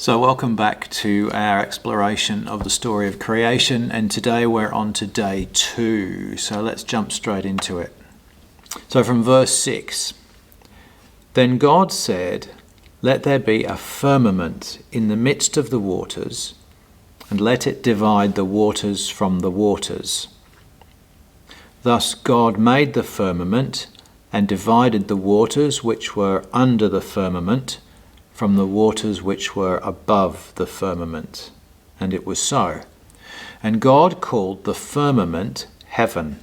So welcome back to our exploration of the story of creation, and today we're on to day 2. So let's jump straight into it. So from verse 6, "Then God said, 'Let there be a firmament in the midst of the waters, and let it divide the waters from the waters.' Thus God made the firmament and divided the waters which were under the firmament from the waters which were above the firmament. And it was so. And God called the firmament heaven.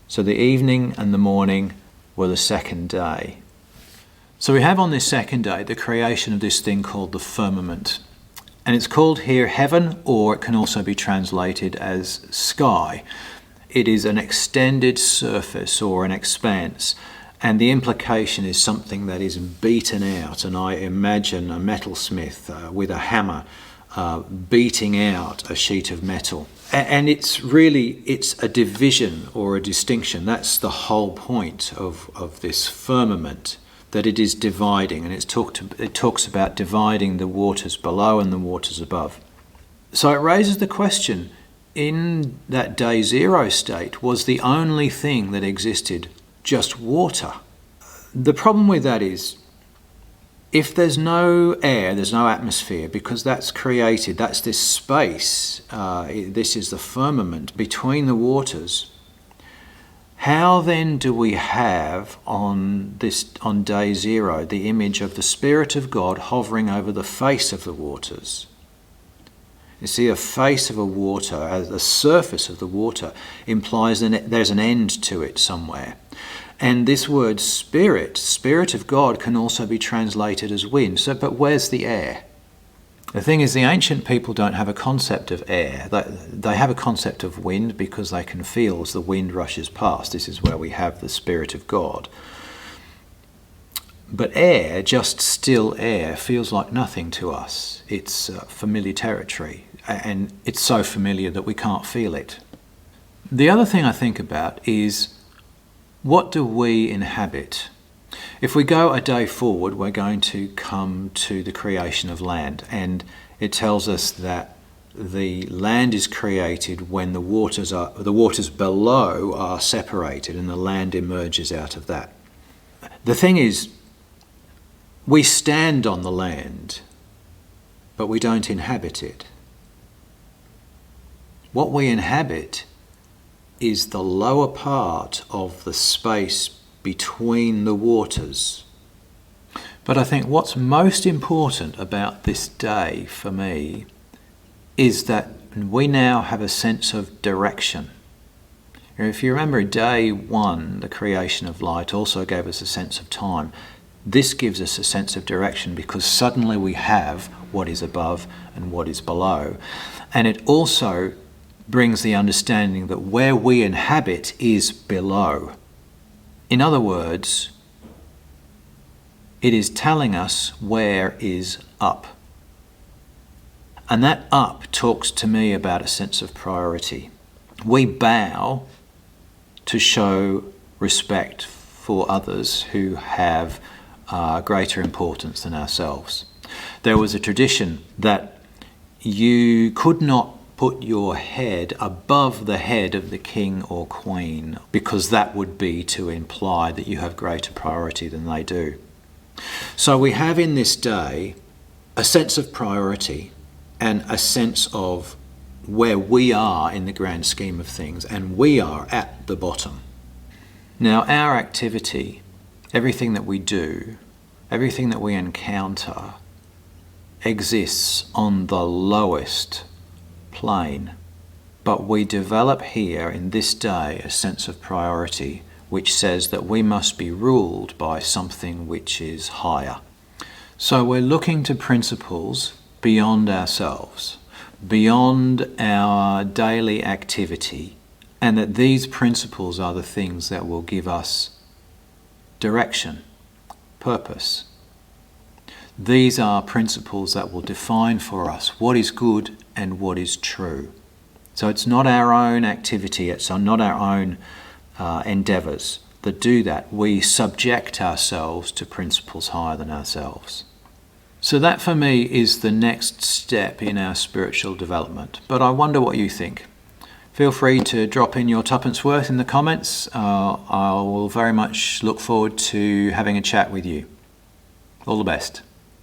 So the evening and the morning were the second day." So we have on this second day the creation of this thing called the firmament. And it's called here heaven, or it can also be translated as sky. It is an extended surface or an expanse. And the implication is something that is beaten out, and I imagine a metalsmith with a hammer beating out a sheet of metal. And it's a division or a distinction. That's the whole point of this firmament, that it is dividing, and it talks about dividing the waters below and the waters above. So it raises the question, in that day zero state, was the only thing that existed just water? The problem with that is, if there's no air, there's no atmosphere, because that's created, that's this space, this is the firmament between the waters. How then do we have on day zero the image of the Spirit of God hovering over the face of the waters? You see, a face of a water, the surface of the water, implies that there's an end to it somewhere. And this word Spirit of God, can also be translated as wind. But where's the air? The thing is, the ancient people don't have a concept of air. They have a concept of wind because they can feel as the wind rushes past. This is where we have the Spirit of God. But air, just still air, feels like nothing to us. It's familiar territory, and it's so familiar that we can't feel it. The other thing I think about is, what do we inhabit? If we go a day forward, we're going to come to the creation of land, and it tells us that the land is created when the waters below are separated, and the land emerges out of that. The thing is, we stand on the land, but we don't inhabit it. What we inhabit is the lower part of the space between the waters. But I think what's most important about this day for me is that we now have a sense of direction. If you remember, day 1, the creation of light, also gave us a sense of time. This gives us a sense of direction because suddenly we have what is above and what is below. And it also brings the understanding that where we inhabit is below. In other words, it is telling us where is up. And that up talks to me about a sense of priority. We bow to show respect for others who have greater importance than ourselves. There was a tradition that you could not put your head above the head of the king or queen, because that would be to imply that you have greater priority than they do. So we have in this day a sense of priority and a sense of where we are in the grand scheme of things, and we are at the bottom. Now, our activity, everything that we do, everything that we encounter, exists on the lowest plane. But we develop here in this day a sense of priority, which says that we must be ruled by something which is higher. So we're looking to principles beyond ourselves, beyond our daily activity, and that these principles are the things that will give us direction, purpose. These are principles that will define for us what is good and what is true. So it's not our own activity, it's not our own endeavours that do that. We subject ourselves to principles higher than ourselves. So that for me is the next step in our spiritual development. But I wonder what you think. Feel free to drop in your tuppence worth in the comments. I will very much look forward to having a chat with you. All the best.